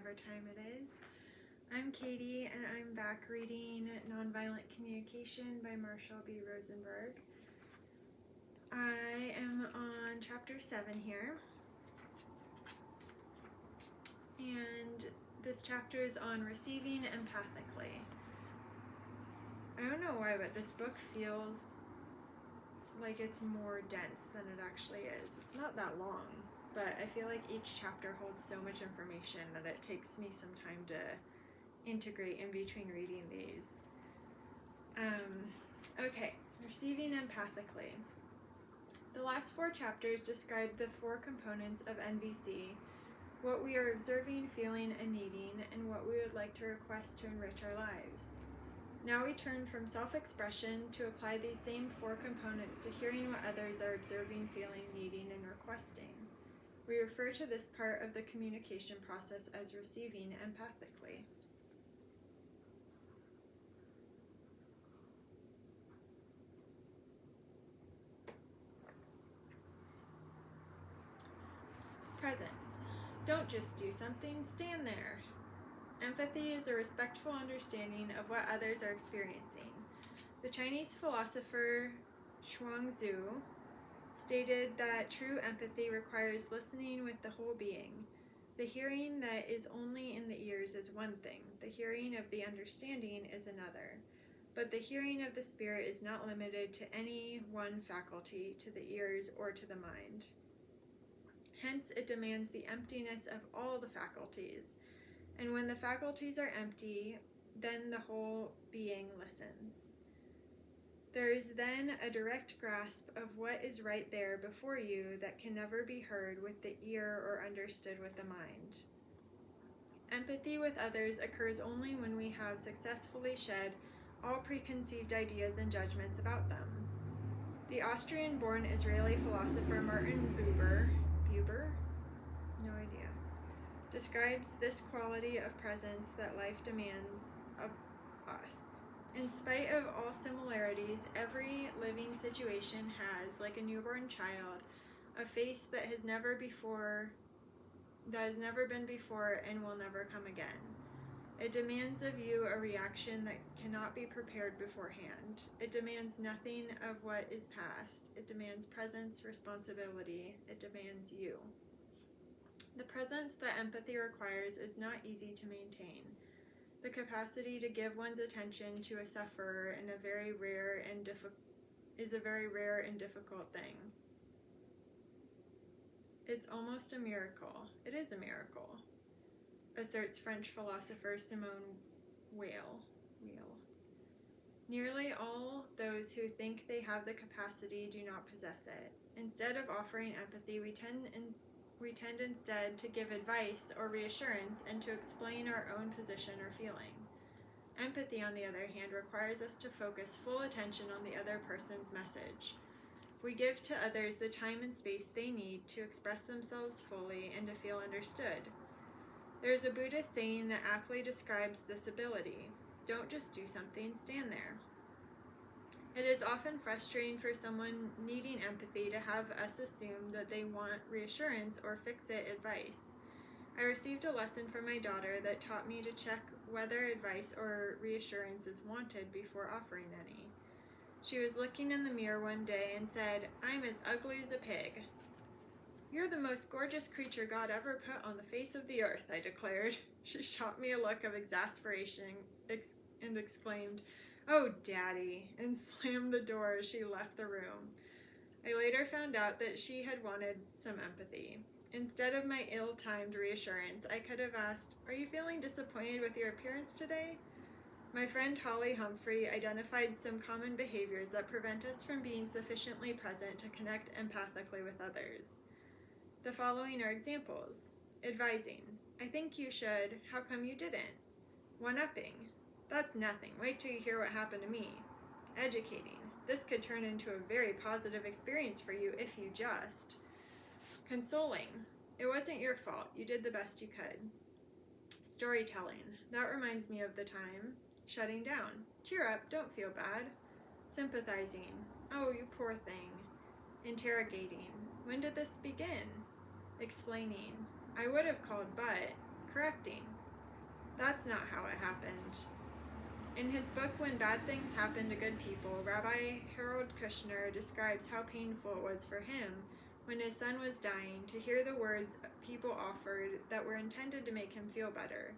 whatever time it is. I'm Katie, and I'm back reading Nonviolent Communication by Marshall B. Rosenberg. I am on chapter 7 here, and this chapter is on receiving empathically. I don't know why, but this book feels like it's more dense than it actually is. It's not that long, but I feel like each chapter holds so much information that it takes me some time to integrate in between reading these. Okay, receiving empathically. The last 4 chapters describe the 4 components of NVC, what we are observing, feeling, and needing, and what we would like to request to enrich our lives. Now we turn from self-expression to apply these same 4 components to hearing what others are observing, feeling, needing, and requesting. We refer to this part of the communication process as receiving empathically. Presence. Don't just do something, stand there. Empathy is a respectful understanding of what others are experiencing. The Chinese philosopher Zhuangzi stated that true empathy requires listening with the whole being. The hearing that is only in the ears is one thing. The hearing of the understanding is another. But the hearing of the spirit is not limited to any one faculty, to the ears or to the mind. Hence, it demands the emptiness of all the faculties. And when the faculties are empty, then the whole being listens. There is then a direct grasp of what is right there before you that can never be heard with the ear or understood with the mind. Empathy with others occurs only when we have successfully shed all preconceived ideas and judgments about them. The Austrian-born Israeli philosopher Martin Buber? No idea. Describes this quality of presence that life demands of us. In spite of all similarities, every living situation has, like a newborn child, a face that has never been before and will never come again. It demands of you a reaction that cannot be prepared beforehand. It demands nothing of what is past. It demands presence, responsibility. It demands you. The presence that empathy requires is not easy to maintain. The capacity to give one's attention to a sufferer is a very rare and difficult thing. It's almost a miracle. It is a miracle, asserts French philosopher Simone Weil. Nearly all those who think they have the capacity do not possess it. Instead of offering empathy, we tend instead to give advice or reassurance and to explain our own position or feeling. Empathy, on the other hand, requires us to focus full attention on the other person's message. We give to others the time and space they need to express themselves fully and to feel understood. There is a Buddhist saying that aptly describes this ability. Don't just do something, stand there. It is often frustrating for someone needing empathy to have us assume that they want reassurance or fix-it advice. I received a lesson from my daughter that taught me to check whether advice or reassurance is wanted before offering any. She was looking in the mirror one day and said, "I'm as ugly as a pig." "You're the most gorgeous creature God ever put on the face of the earth," I declared. She shot me a look of exasperation and exclaimed, "Oh, Daddy," and slammed the door as she left the room. I later found out that she had wanted some empathy. Instead of my ill-timed reassurance, I could have asked, "Are you feeling disappointed with your appearance today?" My friend Holly Humphrey identified some common behaviors that prevent us from being sufficiently present to connect empathically with others. The following are examples. Advising. "I think you should. How come you didn't?" One-upping. "That's nothing. Wait till you hear what happened to me." Educating. "This could turn into a very positive experience for you if you just." Consoling. "It wasn't your fault. You did the best you could." Storytelling. "That reminds me of the time." Shutting down. "Cheer up. Don't feel bad." Sympathizing. "Oh, you poor thing." Interrogating. "When did this begin?" Explaining. "I would have called, but..." correcting. That's not how it happened. In his book, When Bad Things Happen to Good People, Rabbi Harold Kushner describes how painful it was for him when his son was dying to hear the words people offered that were intended to make him feel better.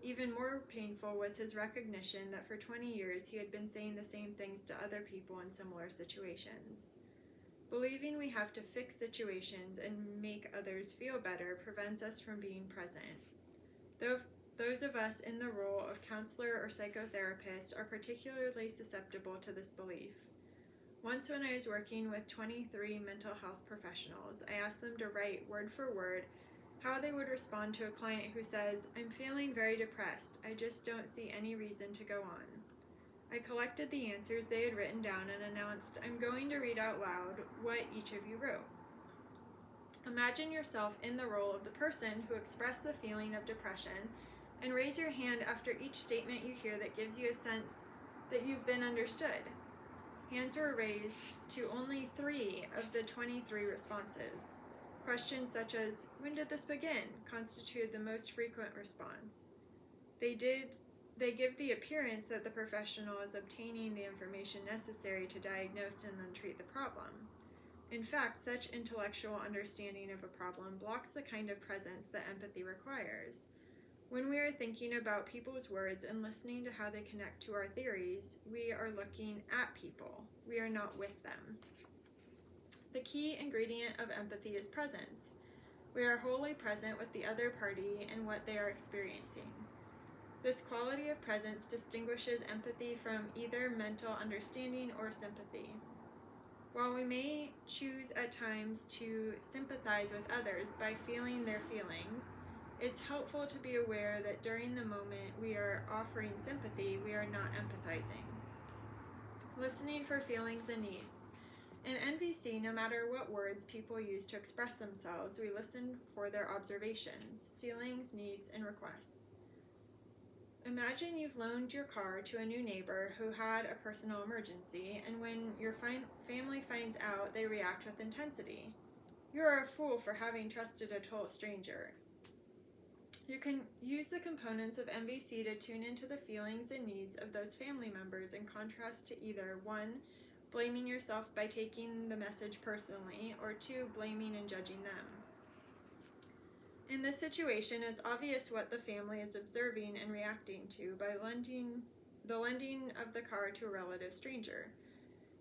Even more painful was his recognition that for 20 years he had been saying the same things to other people in similar situations. Believing we have to fix situations and make others feel better prevents us from being present. Those of us in the role of counselor or psychotherapist are particularly susceptible to this belief. Once when I was working with 23 mental health professionals, I asked them to write word for word how they would respond to a client who says, "I'm feeling very depressed. I just don't see any reason to go on." I collected the answers they had written down and announced, "I'm going to read out loud what each of you wrote." Imagine yourself in the role of the person who expressed the feeling of depression and raise your hand after each statement you hear that gives you a sense that you've been understood. Hands were raised to only 3 of the 23 responses. Questions such as, "When did this begin?" constituted the most frequent response. They give the appearance that the professional is obtaining the information necessary to diagnose and then treat the problem. In fact, such intellectual understanding of a problem blocks the kind of presence that empathy requires. When we are thinking about people's words and listening to how they connect to our theories, we are looking at people. We are not with them. The key ingredient of empathy is presence. We are wholly present with the other party and what they are experiencing. This quality of presence distinguishes empathy from either mental understanding or sympathy. While we may choose at times to sympathize with others by feeling their feelings, it's helpful to be aware that during the moment we are offering sympathy, we are not empathizing. Listening for feelings and needs. In NVC, no matter what words people use to express themselves, we listen for their observations, feelings, needs, and requests. Imagine you've loaned your car to a new neighbor who had a personal emergency, and when your family finds out, they react with intensity. You are a fool for having trusted a total stranger. You can use the components of MVC to tune into the feelings and needs of those family members in contrast to either 1, blaming yourself by taking the message personally, or 2, blaming and judging them. In this situation, it's obvious what the family is observing and reacting to by lending of the car to a relative stranger.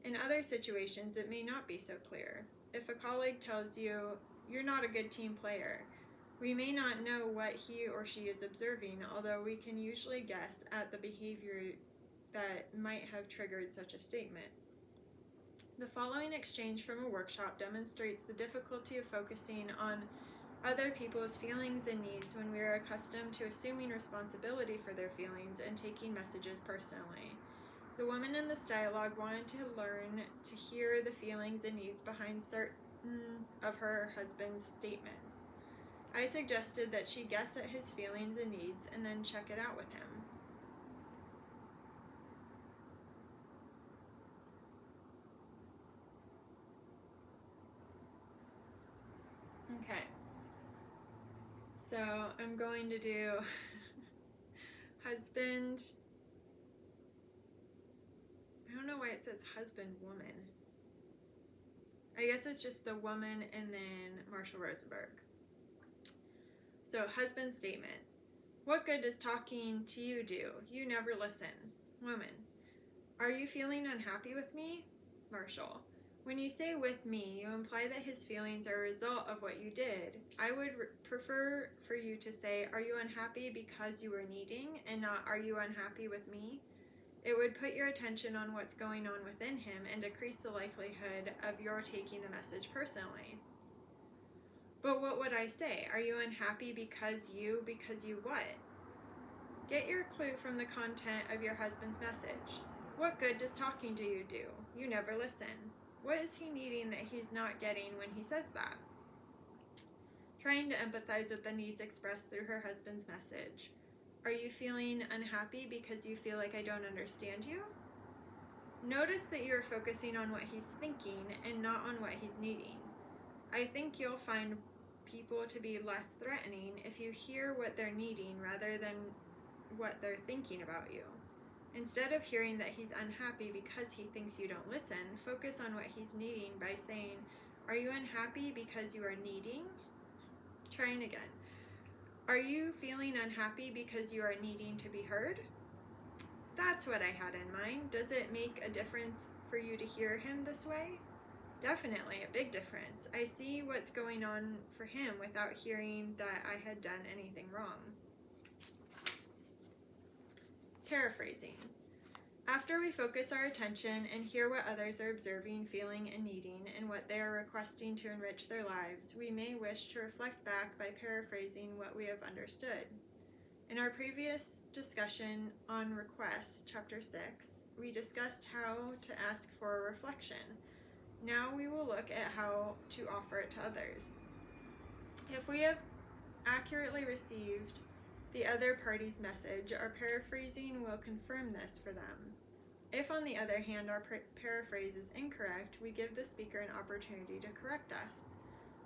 In other situations, it may not be so clear. If a colleague tells you, "You're not a good team player," we may not know what he or she is observing, although we can usually guess at the behavior that might have triggered such a statement. The following exchange from a workshop demonstrates the difficulty of focusing on other people's feelings and needs when we are accustomed to assuming responsibility for their feelings and taking messages personally. The woman in this dialogue wanted to learn to hear the feelings and needs behind certain of her husband's statements. I suggested that she guess at his feelings and needs and then check it out with him. Okay. So I'm going to do husband. I don't know why it says husband, woman. I guess it's just the woman and then Marshall Rosenberg. So husband statement. "What good does talking to you do? You never listen." Woman. "Are you feeling unhappy with me?" Marshall. "When you say with me, you imply that his feelings are a result of what you did. I would prefer for you to say, are you unhappy because you were needing, and not, are you unhappy with me? It would put your attention on what's going on within him and decrease the likelihood of your taking the message personally." "But what would I say? Are you unhappy because you what?" Get your clue from the content of your husband's message. What good does talking to you do? You never listen. What is he needing that he's not getting when he says that? Trying to empathize with the needs expressed through her husband's message. Are you feeling unhappy because you feel like I don't understand you? Notice that you're focusing on what he's thinking and not on what he's needing. I think you'll find people to be less threatening if you hear what they're needing rather than what they're thinking about you. Instead of hearing that he's unhappy because he thinks you don't listen, focus on what he's needing by saying, "Are you unhappy because you are needing?" Trying again. "Are you feeling unhappy because you are needing to be heard?" That's what I had in mind. Does it make a difference for you to hear him this way? Definitely, a big difference. I see what's going on for him without hearing that I had done anything wrong. Paraphrasing. After we focus our attention and hear what others are observing, feeling, and needing, and what they are requesting to enrich their lives, we may wish to reflect back by paraphrasing what we have understood. In our previous discussion on requests, chapter 6, we discussed how to ask for a reflection. Now we will look at how to offer it to others. If we have accurately received the other party's message, our paraphrasing will confirm this for them. If, on the other hand, our paraphrase is incorrect, we give the speaker an opportunity to correct us.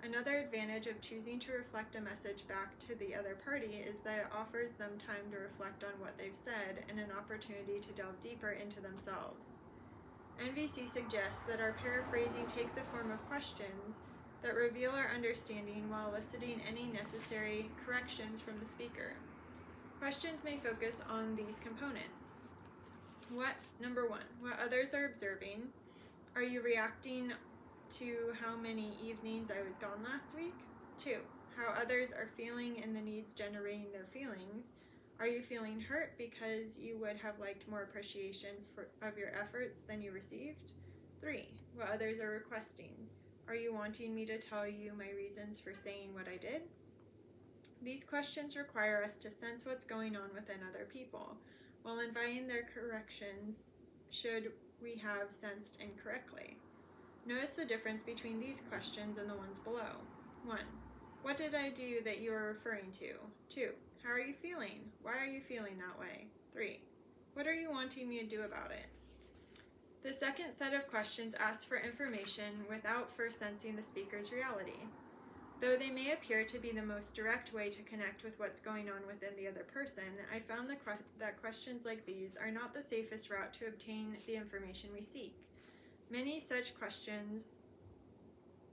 Another advantage of choosing to reflect a message back to the other party is that it offers them time to reflect on what they've said and an opportunity to delve deeper into themselves. NVC suggests that our paraphrasing take the form of questions that reveal our understanding while eliciting any necessary corrections from the speaker. Questions may focus on these components. Number 1, what others are observing. Are you reacting to how many evenings I was gone last week? 2, how others are feeling and the needs generating their feelings. Are you feeling hurt because you would have liked more appreciation of your efforts than you received? 3, what others are requesting. Are you wanting me to tell you my reasons for saying what I did? These questions require us to sense what's going on within other people, while inviting their corrections should we have sensed incorrectly. Notice the difference between these questions and the ones below. 1, what did I do that you are referring to? 2, how are you feeling? Why are you feeling that way? 3, what are you wanting me to do about it? The second set of questions ask for information without first sensing the speaker's reality. Though they may appear to be the most direct way to connect with what's going on within the other person, I found that questions like these are not the safest route to obtain the information we seek. Many such questions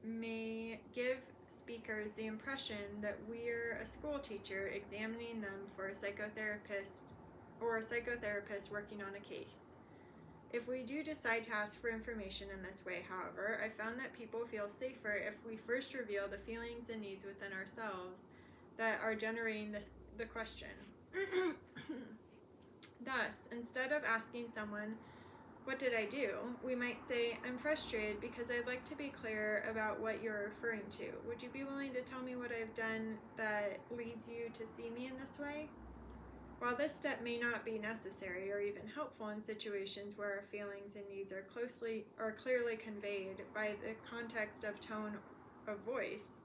may give speakers the impression that we're a school teacher examining them for a psychotherapist or a psychotherapist working on a case. If we do decide to ask for information in this way, however, I found that people feel safer if we first reveal the feelings and needs within ourselves that are generating the question. Thus, instead of asking someone, "What did I do?" we might say, "I'm frustrated because I'd like to be clear about what you're referring to. Would you be willing to tell me what I've done that leads you to see me in this way?" While this step may not be necessary or even helpful in situations where our feelings and needs are clearly conveyed by the context or tone of voice,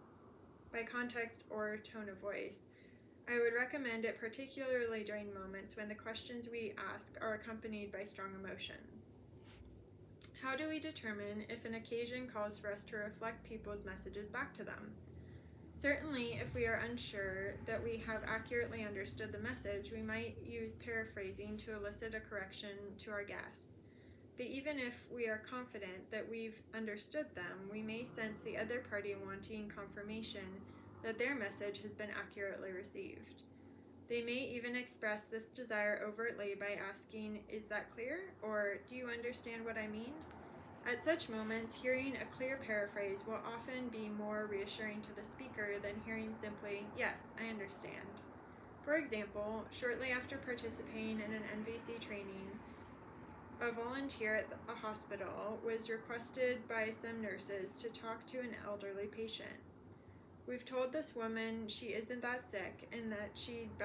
I would recommend it particularly during moments when the questions we ask are accompanied by strong emotions. How do we determine if an occasion calls for us to reflect people's messages back to them? Certainly, if we are unsure that we have accurately understood the message, we might use paraphrasing to elicit a correction to our guests. But even if we are confident that we've understood them, we may sense the other party wanting confirmation that their message has been accurately received. They may even express this desire overtly by asking, "Is that clear?" or "Do you understand what I mean?" At such moments, hearing a clear paraphrase will often be more reassuring to the speaker than hearing simply, "Yes, I understand." For example, shortly after participating in an NVC training, a volunteer at a hospital was requested by some nurses to talk to an elderly patient. We've told this woman she isn't that sick and that she'd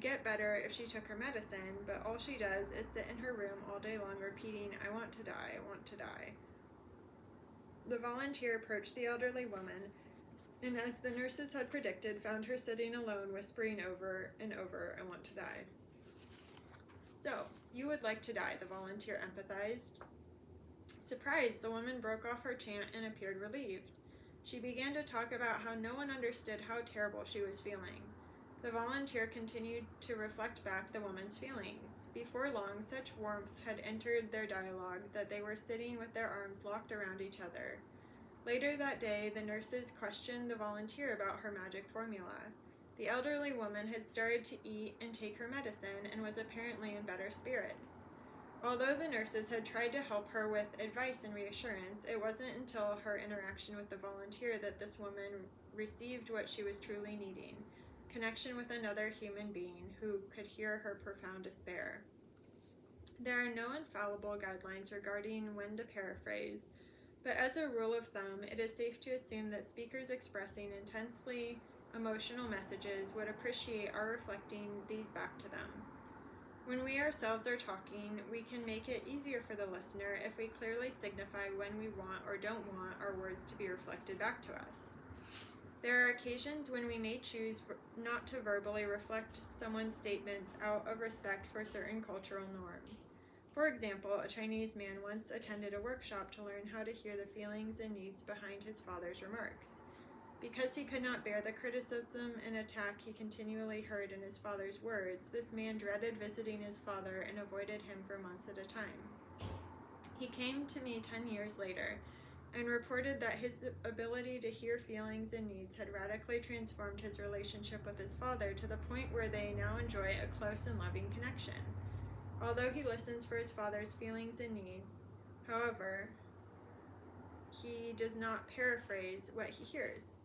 get better if she took her medicine, but all she does is sit in her room all day long repeating, "I want to die, I want to die." The volunteer approached the elderly woman, and as the nurses had predicted, found her sitting alone whispering over and over, "I want to die." "So, you would like to die," the volunteer empathized. Surprised, the woman broke off her chant and appeared relieved. She began to talk about how no one understood how terrible she was feeling. The volunteer continued to reflect back the woman's feelings. Before long, such warmth had entered their dialogue that they were sitting with their arms locked around each other. Later that day, the nurses questioned the volunteer about her magic formula. The elderly woman had started to eat and take her medicine and was apparently in better spirits. Although the nurses had tried to help her with advice and reassurance, it wasn't until her interaction with the volunteer that this woman received what she was truly needing: connection with another human being who could hear her profound despair. There are no infallible guidelines regarding when to paraphrase, but as a rule of thumb, it is safe to assume that speakers expressing intensely emotional messages would appreciate our reflecting these back to them. When we ourselves are talking, we can make it easier for the listener if we clearly signify when we want or don't want our words to be reflected back to us. There are occasions when we may choose not to verbally reflect someone's statements out of respect for certain cultural norms. For example, a Chinese man once attended a workshop to learn how to hear the feelings and needs behind his father's remarks. Because he could not bear the criticism and attack he continually heard in his father's words, this man dreaded visiting his father and avoided him for months at a time. He came to me 10 years later and reported that his ability to hear feelings and needs had radically transformed his relationship with his father to the point where they now enjoy a close and loving connection. Although he listens for his father's feelings and needs, however, he does not paraphrase what he hears.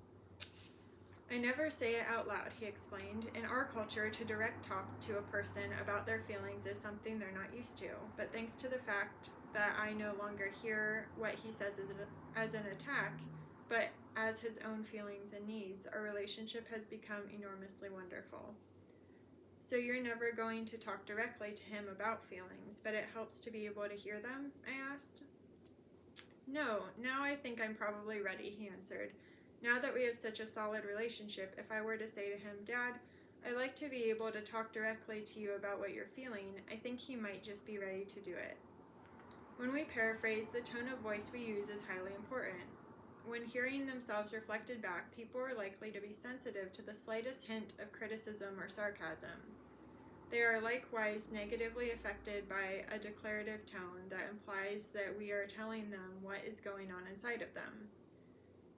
I never say it out loud, he explained. In our culture, to direct talk to a person about their feelings is something they're not used to, but thanks to the fact that I no longer hear what he says as an attack, but as his own feelings and needs, our relationship has become enormously wonderful. So you're never going to talk directly to him about feelings, but it helps to be able to hear them? I asked. No, now I think I'm probably ready, he answered. Now that we have such a solid relationship, if I were to say to him, Dad, I'd like to be able to talk directly to you about what you're feeling, I think he might just be ready to do it. When we paraphrase, the tone of voice we use is highly important. When hearing themselves reflected back, people are likely to be sensitive to the slightest hint of criticism or sarcasm. They are likewise negatively affected by a declarative tone that implies that we are telling them what is going on inside of them.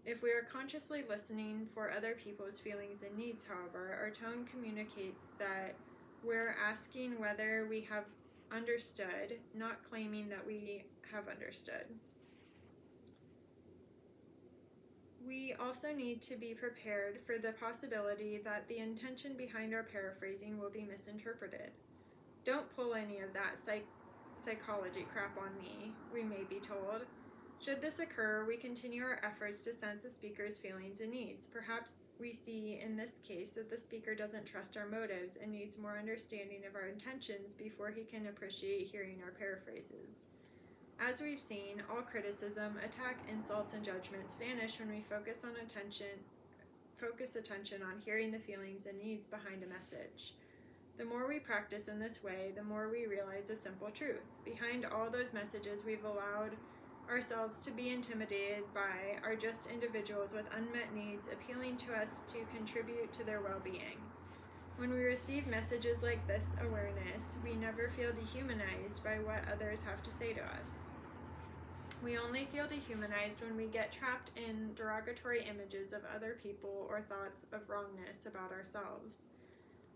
If we are consciously listening for other people's feelings and needs, however, our tone communicates that we're asking whether we have understood, not claiming that we have understood. We also need to be prepared for the possibility that the intention behind our paraphrasing will be misinterpreted. Don't pull any of that psychology crap on me, we may be told. Should this occur, we continue our efforts to sense the speaker's feelings and needs. Perhaps we see in this case that the speaker doesn't trust our motives and needs more understanding of our intentions before he can appreciate hearing our paraphrases. As we've seen, all criticism, attack, insults, and judgments vanish when we focus attention on hearing the feelings and needs behind a message. The more we practice in this way, the more we realize a simple truth. Behind all those messages we've allowed ourselves to be intimidated by are just individuals with unmet needs appealing to us to contribute to their well-being. When we receive messages like this awareness, we never feel dehumanized by what others have to say to us. We only feel dehumanized when we get trapped in derogatory images of other people or thoughts of wrongness about ourselves.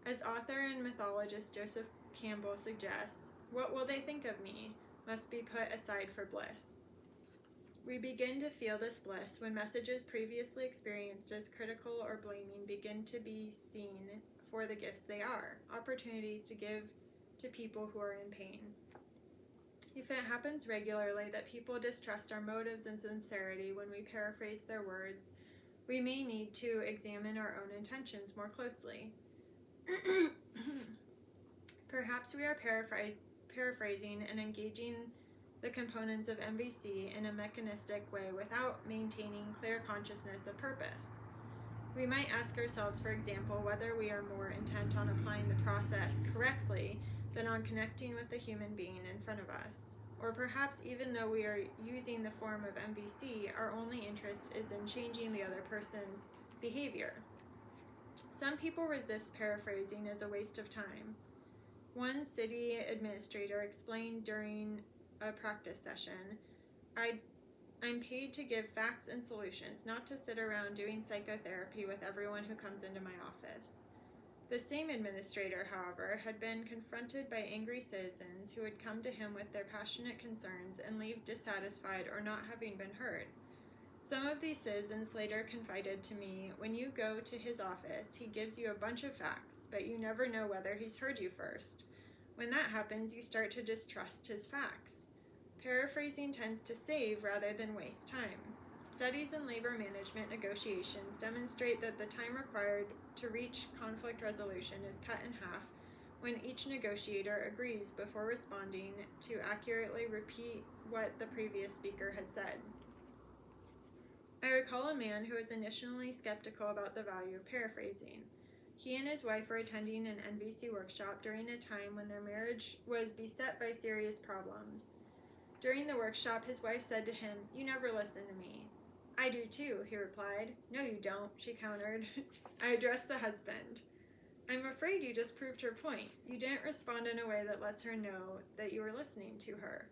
As author and mythologist Joseph Campbell suggests, what will they think of me must be put aside for bliss. We begin to feel this bliss when messages previously experienced as critical or blaming begin to be seen for the gifts they are, opportunities to give to people who are in pain. If it happens regularly that people distrust our motives and sincerity when we paraphrase their words, we may need to examine our own intentions more closely. Perhaps we are paraphrasing and engaging the components of MVC in a mechanistic way without maintaining clear consciousness of purpose. We might ask ourselves, for example, whether we are more intent on applying the process correctly than on connecting with the human being in front of us. Or perhaps even though we are using the form of MVC, our only interest is in changing the other person's behavior. Some people resist paraphrasing as a waste of time. One city administrator explained during a practice session, I'm paid to give facts and solutions, not to sit around doing psychotherapy with everyone who comes into my office. The same administrator, however, had been confronted by angry citizens who would come to him with their passionate concerns and leave dissatisfied or not having been heard. Some of these citizens later confided to me, when you go to his office, he gives you a bunch of facts, but you never know whether he's heard you first. When that happens, you start to distrust his facts. Paraphrasing tends to save rather than waste time. Studies in labor management negotiations demonstrate that the time required to reach conflict resolution is cut in half when each negotiator agrees before responding to accurately repeat what the previous speaker had said. I recall a man who was initially skeptical about the value of paraphrasing. He and his wife were attending an NVC workshop during a time when their marriage was beset by serious problems. During the workshop, his wife said to him, "You never listen to me." "I do too," he replied. "No, you don't," she countered. I addressed the husband. "I'm afraid you just proved her point. You didn't respond in a way that lets her know that you were listening to her."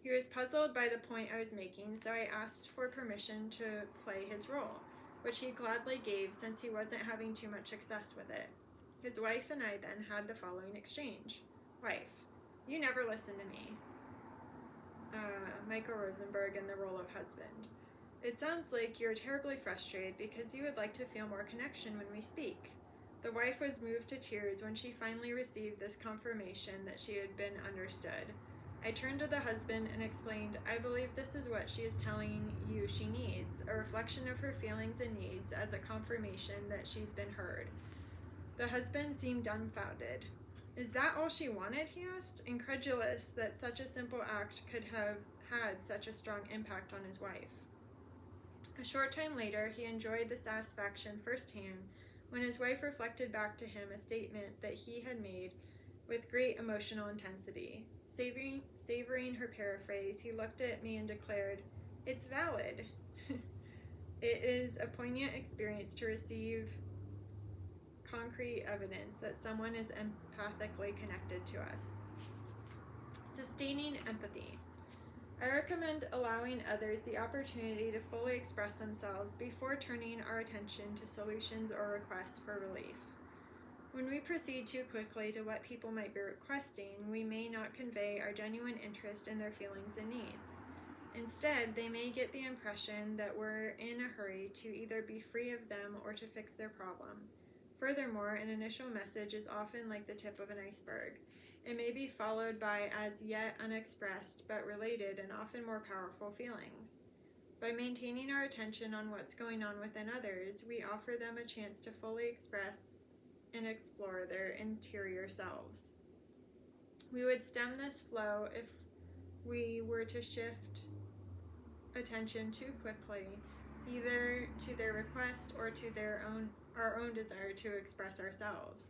He was puzzled by the point I was making, so I asked for permission to play his role, which he gladly gave since he wasn't having too much success with it. His wife and I then had the following exchange. Wife: "You never listen to me." Michael Rosenberg in the role of husband: "It sounds like you're terribly frustrated because you would like to feel more connection when we speak." The wife was moved to tears when she finally received this confirmation that she had been understood. I turned to the husband and explained, "I believe this is what she is telling you she needs, a reflection of her feelings and needs as a confirmation that she's been heard." The husband seemed dumbfounded. "Is that all she wanted?" he asked, incredulous that such a simple act could have had such a strong impact on his wife. A short time later, he enjoyed the satisfaction firsthand when his wife reflected back to him a statement that he had made with great emotional intensity. Savoring her paraphrase, he looked at me and declared, "It's valid." It is a poignant experience to receive concrete evidence that someone is empathically connected to us. Sustaining empathy. I recommend allowing others the opportunity to fully express themselves before turning our attention to solutions or requests for relief. When we proceed too quickly to what people might be requesting, we may not convey our genuine interest in their feelings and needs. Instead, they may get the impression that we're in a hurry to either be free of them or to fix their problem. Furthermore, an initial message is often like the tip of an iceberg. It may be followed by as yet unexpressed but related and often more powerful feelings. By maintaining our attention on what's going on within others, we offer them a chance to fully express and explore their interior selves. We would stem this flow if we were to shift attention too quickly, either to their request or to our own desire to express ourselves.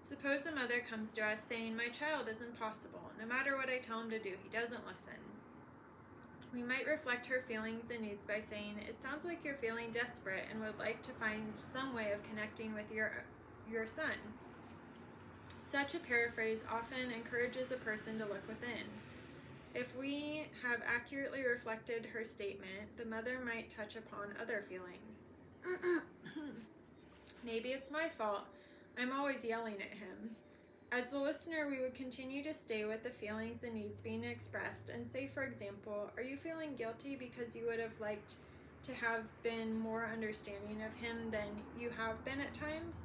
Suppose a mother comes to us saying, "My child is impossible. No matter what I tell him to do, he doesn't listen." We might reflect her feelings and needs by saying, "It sounds like you're feeling desperate and would like to find some way of connecting with your son." Such a paraphrase often encourages a person to look within. If we have accurately reflected her statement, the mother might touch upon other feelings. "Maybe it's my fault. I'm always yelling at him." As the listener, we would continue to stay with the feelings and needs being expressed and say, for example, "Are you feeling guilty because you would have liked to have been more understanding of him than you have been at times?"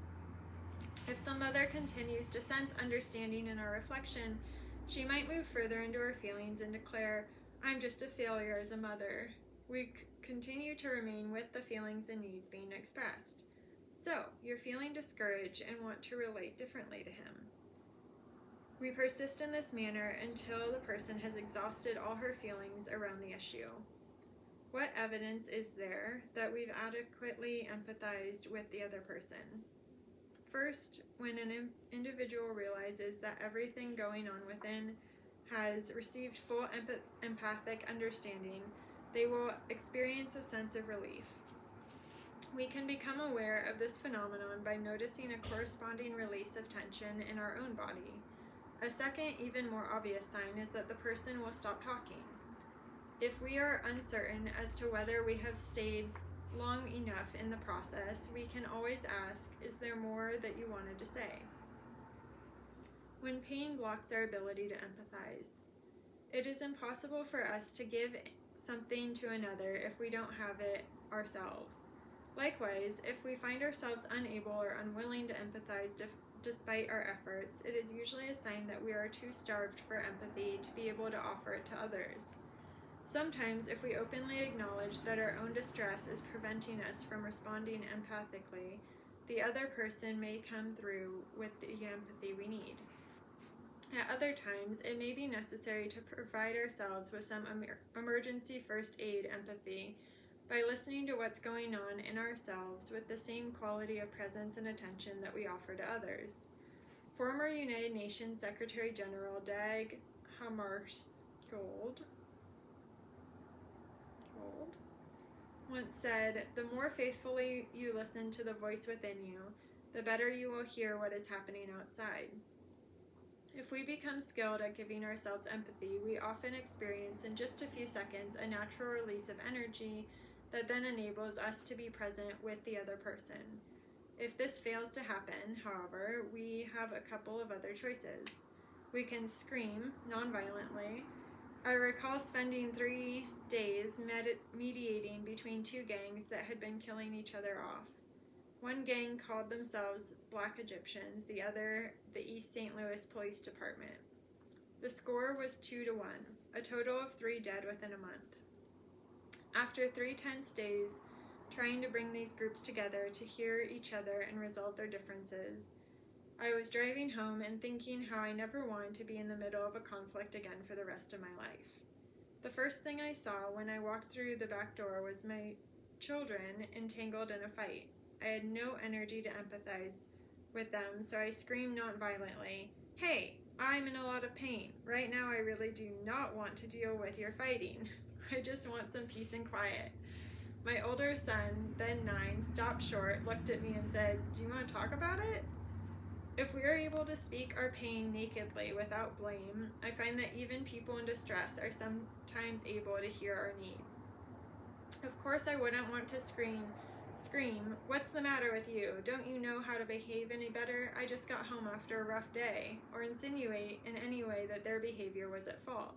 If the mother continues to sense understanding in our reflection, she might move further into her feelings and declare, "I'm just a failure as a mother." We continue to remain with the feelings and needs being expressed. "So, you're feeling discouraged and want to relate differently to him." We persist in this manner until the person has exhausted all her feelings around the issue. What evidence is there that we've adequately empathized with the other person? First, when an individual realizes that everything going on within has received full empathic understanding, they will experience a sense of relief. We can become aware of this phenomenon by noticing a corresponding release of tension in our own body. A second, even more obvious sign is that the person will stop talking. If we are uncertain as to whether we have stayed long enough in the process, we can always ask, is there more that you wanted to say? When pain blocks our ability to empathize, it is impossible for us to give something to another if we don't have it ourselves. Likewise, if we find ourselves unable or unwilling to empathize despite our efforts, it is usually a sign that we are too starved for empathy to be able to offer it to others. Sometimes, if we openly acknowledge that our own distress is preventing us from responding empathically, the other person may come through with the empathy we need. At other times, it may be necessary to provide ourselves with some emergency first aid empathy by listening to what's going on in ourselves with the same quality of presence and attention that we offer to others. Former United Nations Secretary General Dag Hammarskjöld once said, "The more faithfully you listen to the voice within you, the better you will hear what is happening outside." If we become skilled at giving ourselves empathy, we often experience in just a few seconds a natural release of energy that then enables us to be present with the other person. If this fails to happen, however, we have a couple of other choices. We can scream nonviolently. I recall spending 3 days mediating between two gangs that had been killing each other off. One gang called themselves Black Egyptians, the other the East St. Louis Police Department. The score was 2-1, a total of 3 dead within a month. After 3 tense days trying to bring these groups together to hear each other and resolve their differences, I was driving home and thinking how I never wanted to be in the middle of a conflict again for the rest of my life. The first thing I saw when I walked through the back door was my children entangled in a fight. I had no energy to empathize with them, so I screamed nonviolently, "Hey, I'm in a lot of pain. Right now I really do not want to deal with your fighting. I just want some peace and quiet." My older son, then 9, stopped short, looked at me and said, "Do you want to talk about it?" If we are able to speak our pain nakedly without blame, I find that even people in distress are sometimes able to hear our need. Of course, I wouldn't want to scream, "What's the matter with you? Don't you know how to behave any better? I just got home after a rough day," or insinuate in any way that their behavior was at fault.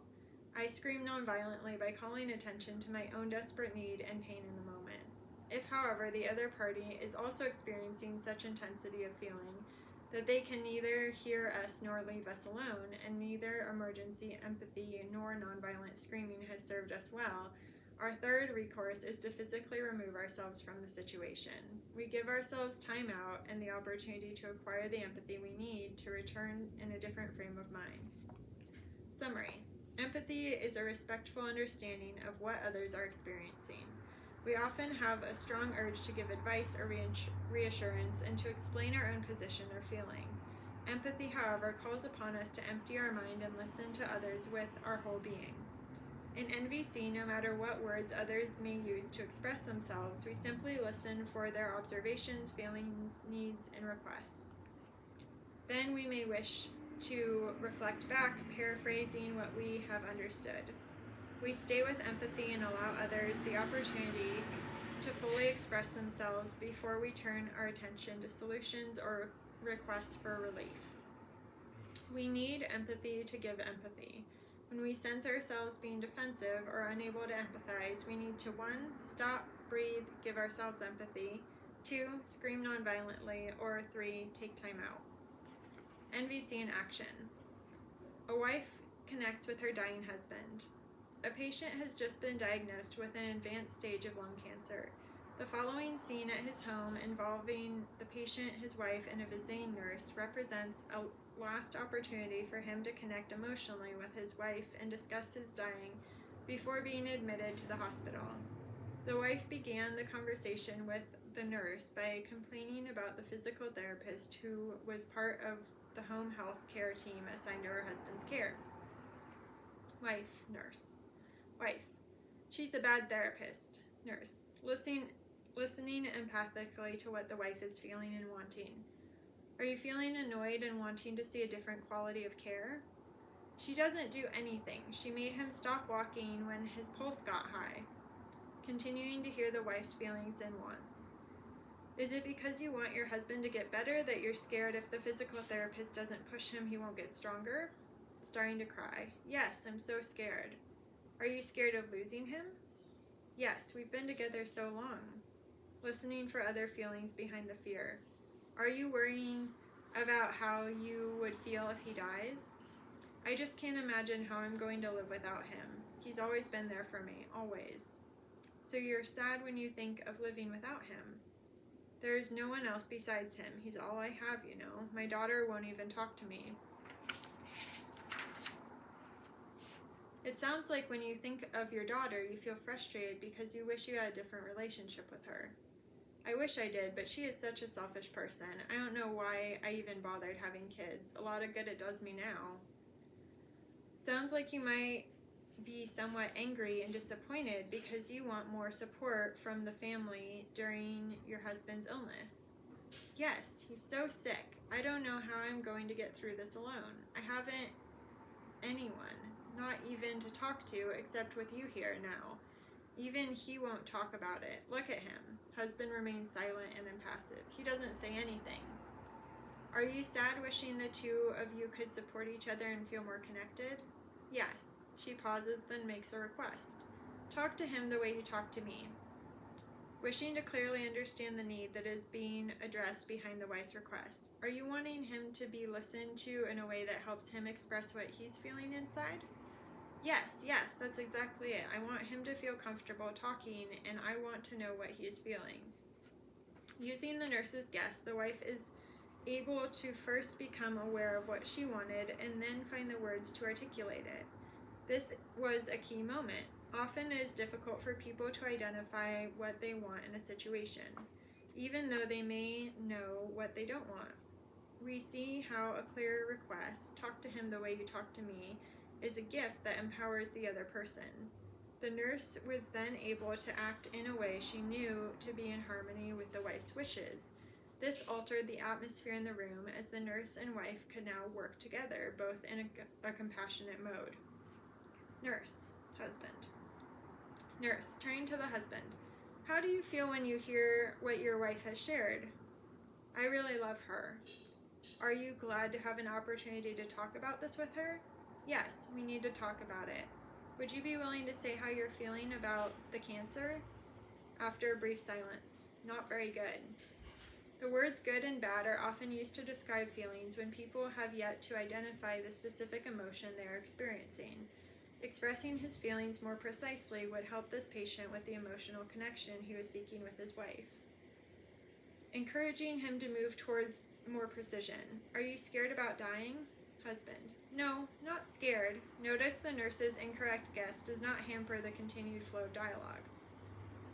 I scream nonviolently by calling attention to my own desperate need and pain in the moment. If, however, the other party is also experiencing such intensity of feeling that they can neither hear us nor leave us alone, and neither emergency empathy nor nonviolent screaming has served us well, our third recourse is to physically remove ourselves from the situation. We give ourselves time out and the opportunity to acquire the empathy we need to return in a different frame of mind. Summary. Empathy is a respectful understanding of what others are experiencing. We often have a strong urge to give advice or reassurance and to explain our own position or feeling. Empathy, however, calls upon us to empty our mind and listen to others with our whole being. In NVC, no matter what words others may use to express themselves, we simply listen for their observations, feelings, needs, and requests. Then we may wish to reflect back, paraphrasing what we have understood. We stay with empathy and allow others the opportunity to fully express themselves before we turn our attention to solutions or requests for relief. We need empathy to give empathy. When we sense ourselves being defensive or unable to empathize, we need to 1. Stop, breathe, give ourselves empathy, 2. Scream nonviolently, or 3. Take time out. NVC in action. A wife connects with her dying husband. A patient has just been diagnosed with an advanced stage of lung cancer. The following scene at his home involving the patient, his wife, and a visiting nurse represents a last opportunity for him to connect emotionally with his wife and discuss his dying before being admitted to the hospital. The wife began the conversation with the nurse by complaining about the physical therapist who was part of the home health care team assigned to her husband's care. Wife, nurse. Wife, she's a bad therapist. Nurse, listening empathically to what the wife is feeling and wanting. Are you feeling annoyed and wanting to see a different quality of care? She doesn't do anything. She made him stop walking when his pulse got high. Continuing to hear the wife's feelings and wants. Is it because you want your husband to get better that you're scared if the physical therapist doesn't push him, he won't get stronger? Starting to cry. Yes, I'm so scared. Are you scared of losing him? Yes, we've been together so long. Listening for other feelings behind the fear. Are you worrying about how you would feel if he dies? I just can't imagine how I'm going to live without him. He's always been there for me, always. So you're sad when you think of living without him. There's no one else besides him. He's all I have, you know. My daughter won't even talk to me. It sounds like when you think of your daughter, you feel frustrated because you wish you had a different relationship with her. I wish I did, but she is such a selfish person. I don't know why I even bothered having kids. A lot of good it does me now. Sounds like you might be somewhat angry and disappointed because you want more support from the family during your husband's illness. Yes, he's so sick. I don't know how I'm going to get through this alone. I haven't anyone, not even to talk to, except with you here now. Even he won't talk about it. Look at him. Husband remains silent and impassive. He doesn't say anything. Are you sad wishing the two of you could support each other and feel more connected? Yes. She pauses, then makes a request. Talk to him the way you talk to me. Wishing to clearly understand the need that is being addressed behind the wife's request. Are you wanting him to be listened to in a way that helps him express what he's feeling inside? Yes, that's exactly it. I want him to feel comfortable talking, and I want to know what he is feeling. Using the nurse's guess, the wife is able to first become aware of what she wanted and then find the words to articulate it. This was a key moment. Often it is difficult for people to identify what they want in a situation, even though they may know what they don't want. We see how a clear request, talk to him the way you talk to me, is a gift that empowers the other person. The nurse was then able to act in a way she knew to be in harmony with the wife's wishes. This altered the atmosphere in the room as the nurse and wife could now work together, both in a compassionate mode. Nurse, husband. Nurse, turning to the husband. How do you feel when you hear what your wife has shared? I really love her. Are you glad to have an opportunity to talk about this with her? Yes, we need to talk about it. Would you be willing to say how you're feeling about the cancer? After a brief silence. Not very good. The words good and bad are often used to describe feelings when people have yet to identify the specific emotion they are experiencing. Expressing his feelings more precisely would help this patient with the emotional connection he was seeking with his wife. Encouraging him to move towards more precision. Are you scared about dying? Husband. No, not scared. Notice the nurse's incorrect guess does not hamper the continued flow of dialogue.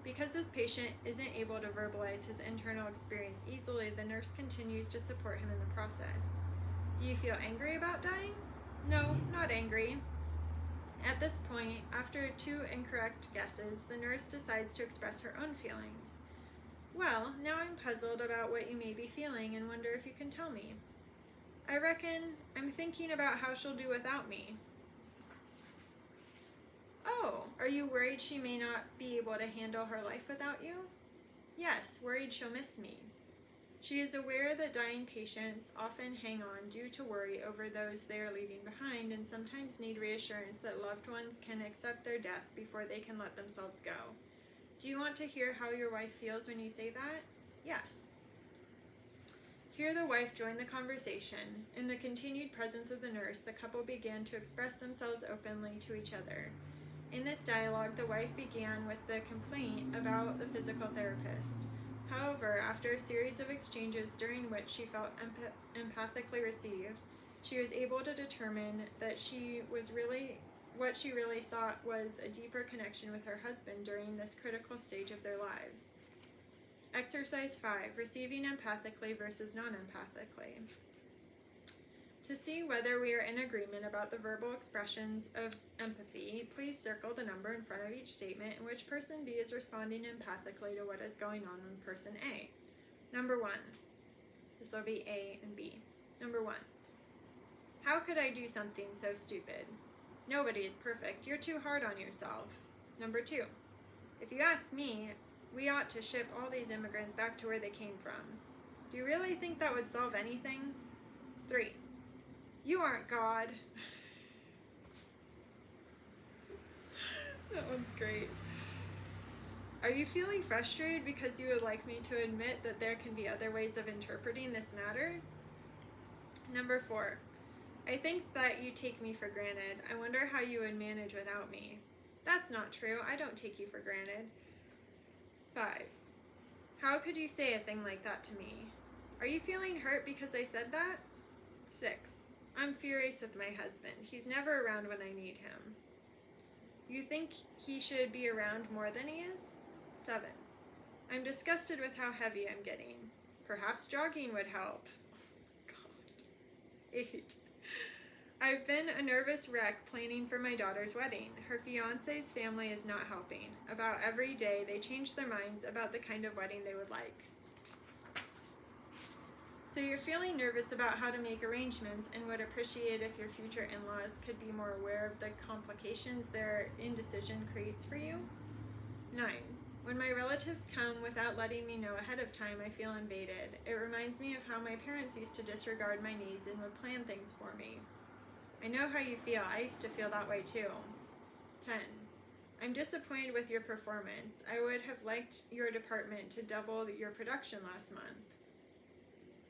Because this patient isn't able to verbalize his internal experience easily, the nurse continues to support him in the process. Do you feel angry about dying? No, not angry. At this point, after 2 incorrect guesses, the nurse decides to express her own feelings. Well, now I'm puzzled about what you may be feeling and wonder if you can tell me. I reckon I'm thinking about how she'll do without me. Oh, are you worried she may not be able to handle her life without you? Yes, worried she'll miss me. She is aware that dying patients often hang on due to worry over those they are leaving behind and sometimes need reassurance that loved ones can accept their death before they can let themselves go. Do you want to hear how your wife feels when you say that? Yes. Here the wife joined the conversation. In the continued presence of the nurse, the couple began to express themselves openly to each other. In this dialogue, the wife began with the complaint about the physical therapist. However, after a series of exchanges during which she felt empathically received, she was able to determine that she was really what she really sought was a deeper connection with her husband during this critical stage of their lives. Exercise 5, receiving empathically versus non-empathically. To see whether we are in agreement about the verbal expressions of empathy, please circle the number in front of each statement in which person B is responding empathically to what is going on in person A. Number 1. This will be A and B. Number 1. How could I do something so stupid? Nobody is perfect. You're too hard on yourself. Number 2. If you ask me, we ought to ship all these immigrants back to where they came from. Do you really think that would solve anything? 3. You aren't God. That one's great. Are you feeling frustrated because you would like me to admit that there can be other ways of interpreting this matter? Number 4. I think that you take me for granted. I wonder how you would manage without me. That's not true. I don't take you for granted. 5. How could you say a thing like that to me? Are you feeling hurt because I said that? 6. I'm furious with my husband. He's never around when I need him. You think he should be around more than he is? 7. I'm disgusted with how heavy I'm getting. Perhaps jogging would help. God. 8. I've been a nervous wreck planning for my daughter's wedding. Her fiancé's family is not helping. About every day, they change their minds about the kind of wedding they would like. So you're feeling nervous about how to make arrangements and would appreciate if your future in-laws could be more aware of the complications their indecision creates for you. 9. When my relatives come without letting me know ahead of time, I feel invaded. It reminds me of how my parents used to disregard my needs and would plan things for me. I know how you feel. I used to feel that way too. 10. I'm disappointed with your performance. I would have liked your department to double your production last month.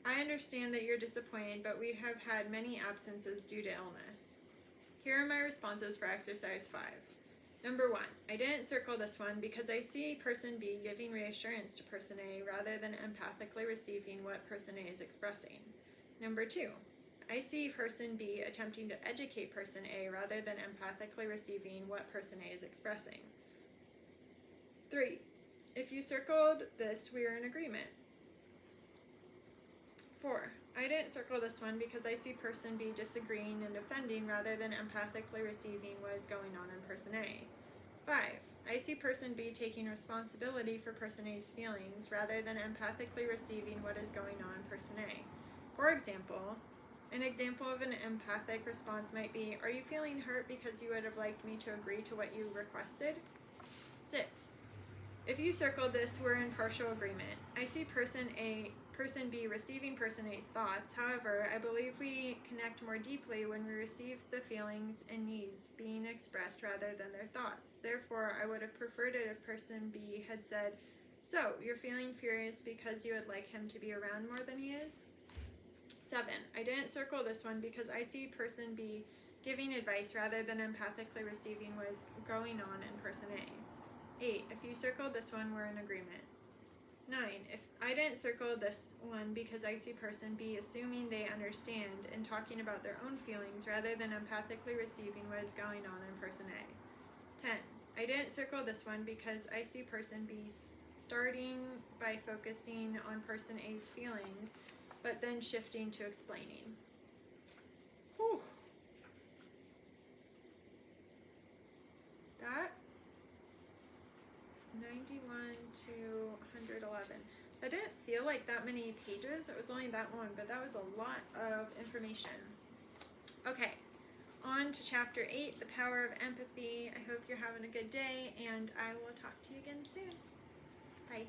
I understand that you're disappointed, but we have had many absences due to illness. Here are my responses for exercise 5. Number 1. I didn't circle this one because I see person B giving reassurance to person A rather than empathically receiving what person A is expressing. Number 2. I see person B attempting to educate person A rather than empathically receiving what person A is expressing. 3. If you circled this, we are in agreement. 4. I didn't circle this one because I see person B disagreeing and defending rather than empathically receiving what is going on in person A. 5. I see person B taking responsibility for person A's feelings rather than empathically receiving what is going on in person A. For example, an example of an empathic response might be, are you feeling hurt because you would have liked me to agree to what you requested? 6. If you circled this, we're in partial agreement. I see person B receiving person A's thoughts. However, I believe we connect more deeply when we receive the feelings and needs being expressed rather than their thoughts. Therefore, I would have preferred it if person B had said, so, you're feeling furious because you would like him to be around more than he is? 7. I didn't circle this one because I see person B giving advice rather than empathically receiving what is going on in person A. 8. If you circled this one, we're in agreement. 9. If I didn't circle this one because I see person B assuming they understand and talking about their own feelings rather than empathically receiving what is going on in person A. 10. I didn't circle this one because I see person B starting by focusing on person A's feelings but then shifting to explaining. Whew. That 91 to 111. That didn't feel like that many pages. It was only that long, but that was a lot of information. Okay, on to chapter 8, the power of empathy. I hope you're having a good day, and I will talk to you again soon. Bye.